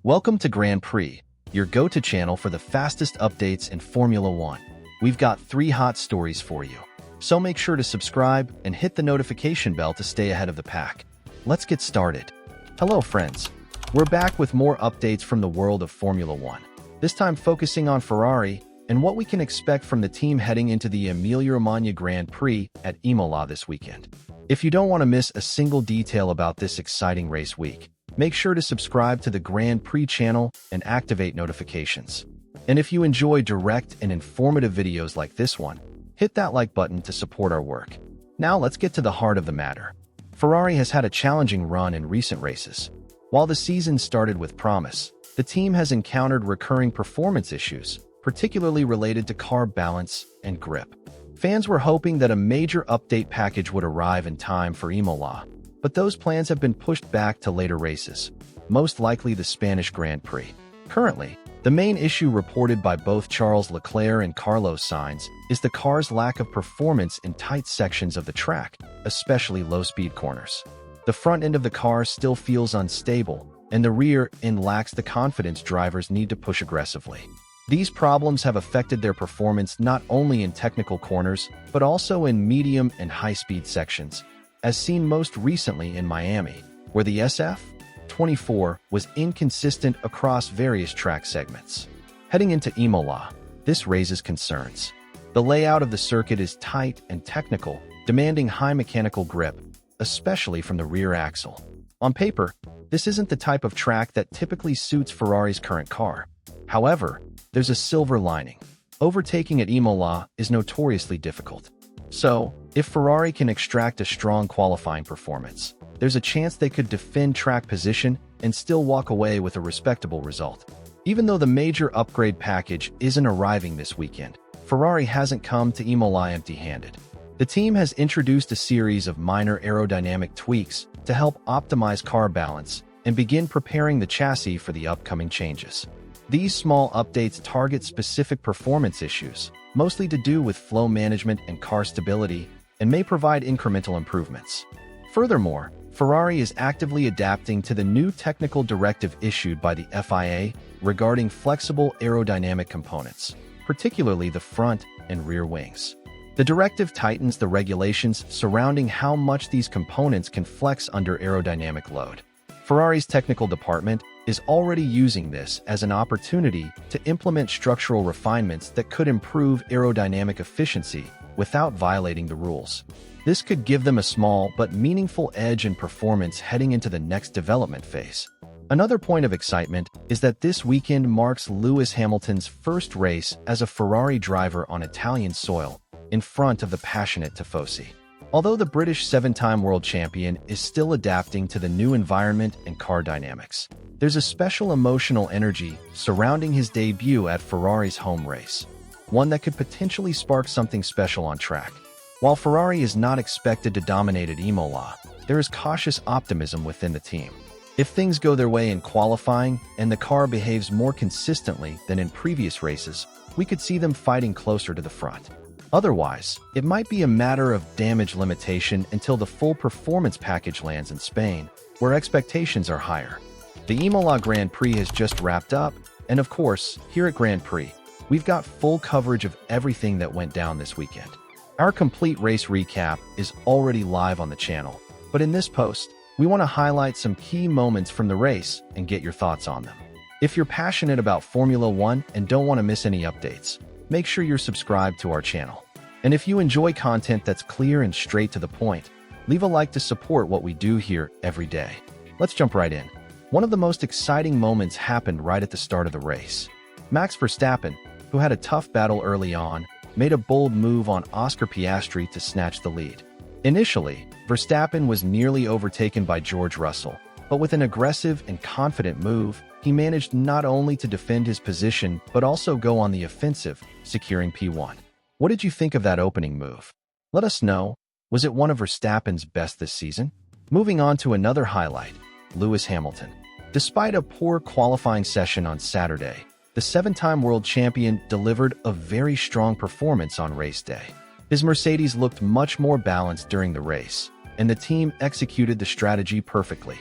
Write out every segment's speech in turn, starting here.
Welcome to Grand Prix, your go-to channel for the fastest updates in Formula One. We've got 3 hot stories for you, so make sure to subscribe and hit the notification bell to stay ahead of the pack. Let's get started. Hello friends, we're back with more updates from the world of Formula One, this time focusing on Ferrari and what we can expect from the team heading into the Emilia-Romagna Grand Prix at Imola this weekend. If you don't want to miss a single detail about this exciting race week, make sure to subscribe to the Grand Prix channel and activate notifications. And if you enjoy direct and informative videos like this one, hit that like button to support our work. Now let's get to the heart of the matter. Ferrari has had a challenging run in recent races. While the season started with promise, the team has encountered recurring performance issues, particularly related to car balance and grip. Fans were hoping that a major update package would arrive in time for Imola, but those plans have been pushed back to later races, most likely the Spanish Grand Prix. Currently, the main issue reported by both Charles Leclerc and Carlos Sainz is the car's lack of performance in tight sections of the track, especially low-speed corners. The front end of the car still feels unstable, and the rear end lacks the confidence drivers need to push aggressively. These problems have affected their performance not only in technical corners, but also in medium and high-speed sections, as seen most recently in Miami, where the SF24 was inconsistent across various track segments. Heading into Imola, this raises concerns. The layout of the circuit is tight and technical, demanding high mechanical grip, especially from the rear axle. On paper, this isn't the type of track that typically suits Ferrari's current car. However, there's a silver lining. Overtaking at Imola is notoriously difficult. So, if Ferrari can extract a strong qualifying performance, there's a chance they could defend track position and still walk away with a respectable result. Even though the major upgrade package isn't arriving this weekend, Ferrari hasn't come to Imola empty-handed. The team has introduced a series of minor aerodynamic tweaks to help optimize car balance and begin preparing the chassis for the upcoming changes. These small updates target specific performance issues, mostly to do with flow management and car stability, and may provide incremental improvements. Furthermore, Ferrari is actively adapting to the new technical directive issued by the FIA regarding flexible aerodynamic components, particularly the front and rear wings. The directive tightens the regulations surrounding how much these components can flex under aerodynamic load. Ferrari's technical department is already using this as an opportunity to implement structural refinements that could improve aerodynamic efficiency without violating the rules. This could give them a small but meaningful edge in performance heading into the next development phase. Another point of excitement is that this weekend marks Lewis Hamilton's first race as a Ferrari driver on Italian soil, in front of the passionate Tifosi. Although the British 7-time world champion is still adapting to the new environment and car dynamics, there's a special emotional energy surrounding his debut at Ferrari's home race, one that could potentially spark something special on track. While Ferrari is not expected to dominate at Imola, there is cautious optimism within the team. If things go their way in qualifying and the car behaves more consistently than in previous races, we could see them fighting closer to the front. Otherwise, it might be a matter of damage limitation until the full performance package lands in Spain, where expectations are higher. The Imola Grand Prix has just wrapped up, and of course, here at Grand Prix, we've got full coverage of everything that went down this weekend. Our complete race recap is already live on the channel, but in this post, we want to highlight some key moments from the race and get your thoughts on them. If you're passionate about Formula One and don't want to miss any updates, make sure you're subscribed to our channel. And if you enjoy content that's clear and straight to the point, leave a like to support what we do here every day. Let's jump right in. One of the most exciting moments happened right at the start of the race. Max Verstappen, who had a tough battle early on, made a bold move on Oscar Piastri to snatch the lead. Initially, Verstappen was nearly overtaken by George Russell, but with an aggressive and confident move, he managed not only to defend his position but also go on the offensive, securing P1. What did you think of that opening move? Let us know. Was it one of Verstappen's best this season? Moving on to another highlight, Lewis Hamilton. Despite a poor qualifying session on Saturday, the 7-time world champion delivered a very strong performance on race day. His Mercedes looked much more balanced during the race, and the team executed the strategy perfectly.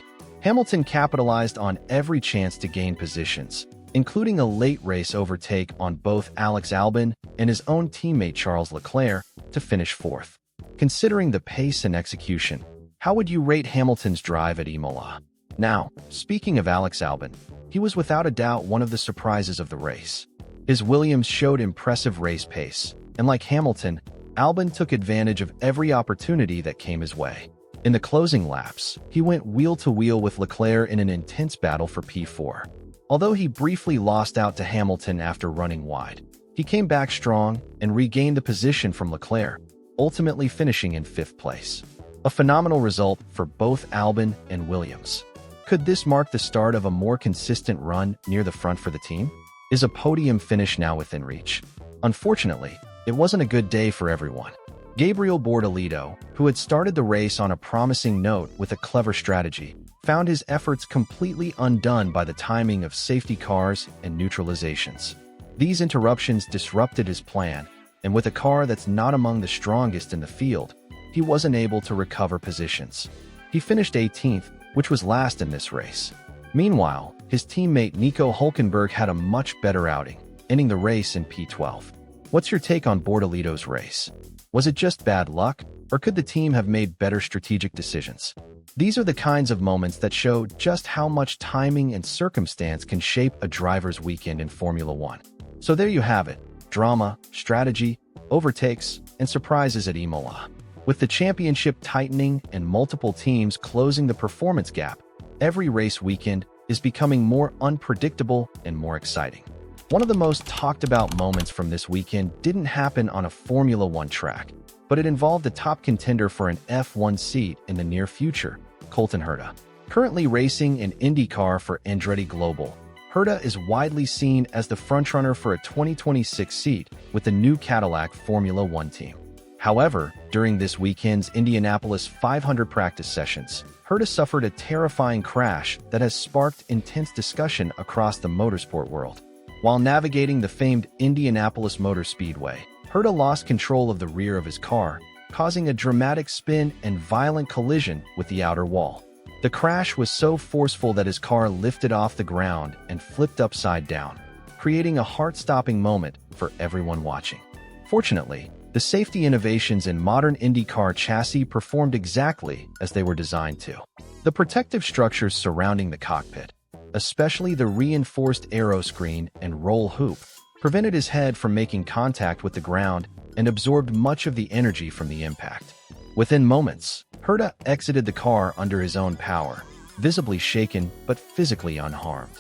Hamilton capitalized on every chance to gain positions, including a late race overtake on both Alex Albon and his own teammate Charles Leclerc to finish fourth. Considering the pace and execution, how would you rate Hamilton's drive at Imola? Now, speaking of Alex Albon, he was without a doubt one of the surprises of the race. His Williams showed impressive race pace, and like Hamilton, Albon took advantage of every opportunity that came his way. In the closing laps, he went wheel-to-wheel with Leclerc in an intense battle for P4. Although he briefly lost out to Hamilton after running wide, he came back strong and regained the position from Leclerc, ultimately finishing in fifth place. A phenomenal result for both Albon and Williams. Could this mark the start of a more consistent run near the front for the team? Is a podium finish now within reach? Unfortunately, it wasn't a good day for everyone. Gabriel Bortolito, who had started the race on a promising note with a clever strategy, found his efforts completely undone by the timing of safety cars and neutralizations. These interruptions disrupted his plan, and with a car that's not among the strongest in the field, he wasn't able to recover positions. He finished 18th, which was last in this race. Meanwhile, his teammate Nico Hülkenberg had a much better outing, ending the race in P12. What's your take on Bortolito's race? Was it just bad luck, or could the team have made better strategic decisions? These are the kinds of moments that show just how much timing and circumstance can shape a driver's weekend in Formula One. So there you have it: drama, strategy, overtakes, and surprises at Imola. With the championship tightening and multiple teams closing the performance gap, every race weekend is becoming more unpredictable and more exciting. One of the most talked about moments from this weekend didn't happen on a Formula One track, but it involved a top contender for an F1 seat in the near future, Colton Herta. Currently racing in IndyCar for Andretti Global, Herta is widely seen as the frontrunner for a 2026 seat with the new Cadillac Formula One team. However, during this weekend's Indianapolis 500 practice sessions, Herta suffered a terrifying crash that has sparked intense discussion across the motorsport world. While navigating the famed Indianapolis Motor Speedway, Herta lost control of the rear of his car, causing a dramatic spin and violent collision with the outer wall. The crash was so forceful that his car lifted off the ground and flipped upside down, creating a heart-stopping moment for everyone watching. Fortunately, the safety innovations in modern IndyCar chassis performed exactly as they were designed to. The protective structures surrounding the cockpit, especially the reinforced aero screen and roll hoop, prevented his head from making contact with the ground and absorbed much of the energy from the impact. Within moments, Herta exited the car under his own power, visibly shaken but physically unharmed.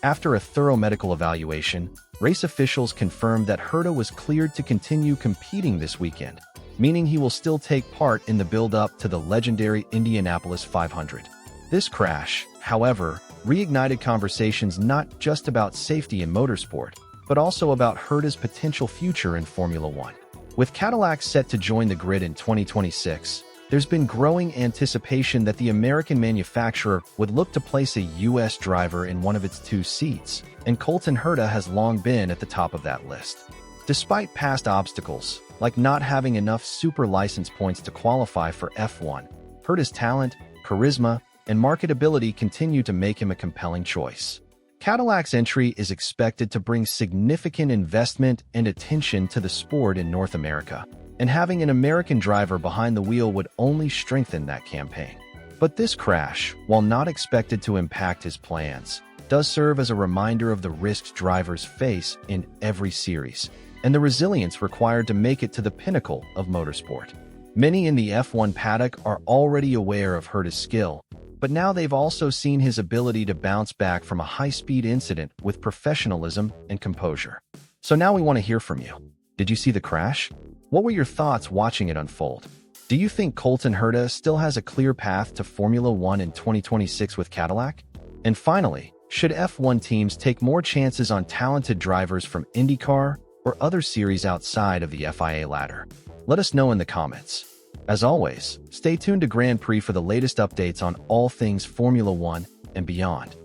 After a thorough medical evaluation, race officials confirmed that Herta was cleared to continue competing this weekend, meaning he will still take part in the build-up to the legendary Indianapolis 500. This crash, however, reignited conversations not just about safety in motorsport, but also about Herta's potential future in Formula One. With Cadillac set to join the grid in 2026, there's been growing anticipation that the American manufacturer would look to place a U.S. driver in one of its two seats, and Colton Herta has long been at the top of that list. Despite past obstacles, like not having enough super license points to qualify for F1, Herta's talent, charisma, and marketability continue to make him a compelling choice. Cadillac's entry is expected to bring significant investment and attention to the sport in North America, and having an American driver behind the wheel would only strengthen that campaign. But this crash, while not expected to impact his plans, does serve as a reminder of the risks drivers face in every series, and the resilience required to make it to the pinnacle of motorsport. Many in the F1 paddock are already aware of Herta's skill, but now they've also seen his ability to bounce back from a high-speed incident with professionalism and composure. So now we want to hear from you. Did you see the crash? What were your thoughts watching it unfold? Do you think Colton Herta still has a clear path to Formula One in 2026 with Cadillac? And finally, should F1 teams take more chances on talented drivers from IndyCar or other series outside of the FIA ladder? Let us know in the comments. As always, stay tuned to Grand Prix for the latest updates on all things Formula One and beyond.